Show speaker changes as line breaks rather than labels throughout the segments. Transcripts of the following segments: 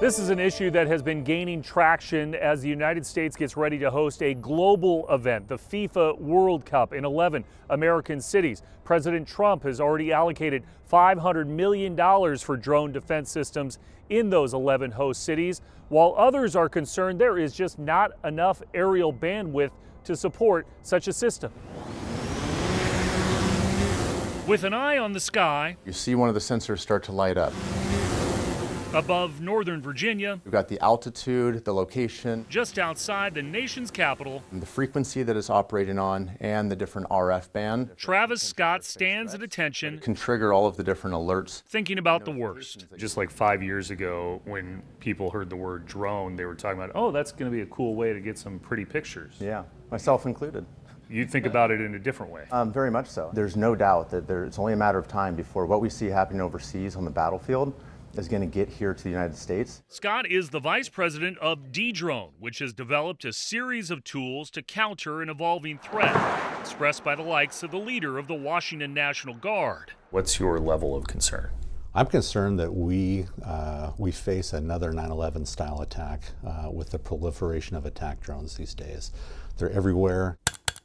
This is an issue that has been gaining traction as the United States gets ready to host a global event, the FIFA World Cup, in 11 American cities. President Trump has already allocated $500 million for drone defense systems in those 11 host cities. While others are concerned there is just not enough aerial bandwidth to support such a system. With an eye on the sky,
you see one of the sensors start to light up.
Above Northern Virginia,
We've got the altitude, the location,
just outside the nation's capital,
the frequency that it's operating on, and the different RF band.
Travis Scott stands at attention,
Can trigger all of the different alerts.
thinking about the worst. Just like 5 years ago, when people heard the word drone, they were talking about, oh, that's going to be a cool way to get some pretty pictures.
Yeah, myself included.
You think about it in a different way.
Very much so. There's no doubt that it's only a matter of time before what we see happening overseas on the battlefield is going to get here to the United States.
Scott is the Vice President of Dedrone, which has developed a series of tools to counter an evolving threat, expressed by the likes of the leader of the Washington National Guard. What's your level of concern?
I'm concerned that we face another 9/11 style attack with the proliferation of attack drones these days. They're everywhere.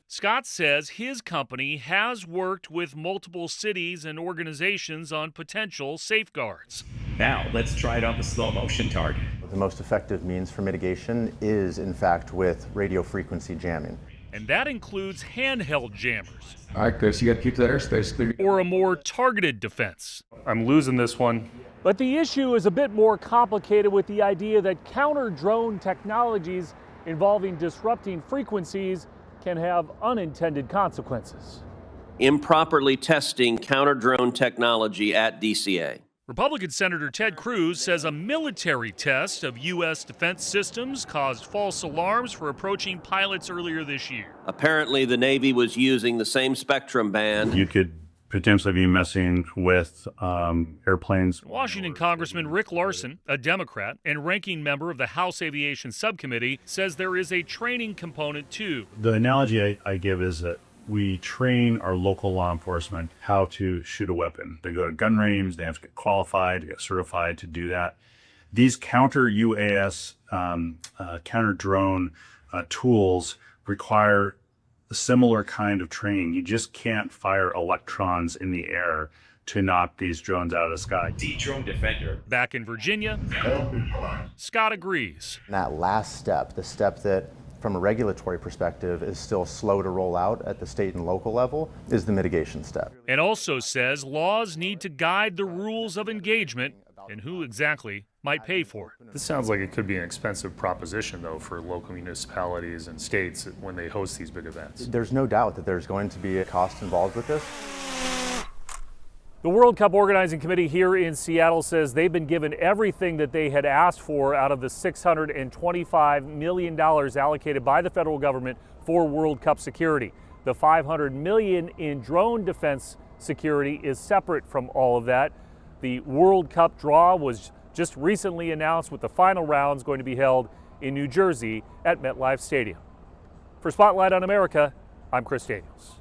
Scott says his company has worked with multiple cities and organizations on potential safeguards.
Now, let's try it on the slow motion target.
The most effective means for mitigation is, in fact, with radio frequency jamming.
And that includes handheld jammers.
All right, Chris, you got to keep that airspace clear.
Or a more targeted defense. I'm losing this one. But the issue is a bit more complicated with the idea that counter-drone technologies involving disrupting frequencies can have unintended consequences.
Improperly testing counter-drone technology at DCA.
Republican Senator Ted Cruz says a military test of U.S. defense systems caused false alarms for approaching pilots earlier this year.
Apparently, the Navy was using the same spectrum band.
You could potentially be messing with airplanes.
Washington Congressman Rick Larson, a Democrat and ranking member of the House Aviation Subcommittee, says there is a training component too.
The analogy I give is that we train our local law enforcement how to shoot a weapon. They go to gun range, they have to get qualified, to get certified to do that. These counter-UAS, counter-drone tools require a similar kind of training. You just can't fire electrons in the air to knock these drones out of the sky.
Dedrone Defender.
Back in Virginia, Scott agrees.
And that last step, the step that from a regulatory perspective is still slow to roll out at the state and local level, is the mitigation step.
And also says laws need to guide the rules of engagement and who exactly might pay for it. This sounds like it could be an expensive proposition, though, for local municipalities and states when they host these big events.
There's no doubt that there's going to be a cost involved with this.
The World Cup Organizing Committee here in Seattle says they've been given everything that they had asked for out of the $625 million allocated by the federal government for World Cup security. The $500 million in drone defense security is separate from all of that. The World Cup draw was just recently announced, with the final rounds going to be held in New Jersey at MetLife Stadium. For Spotlight on America, I'm Chris Daniels.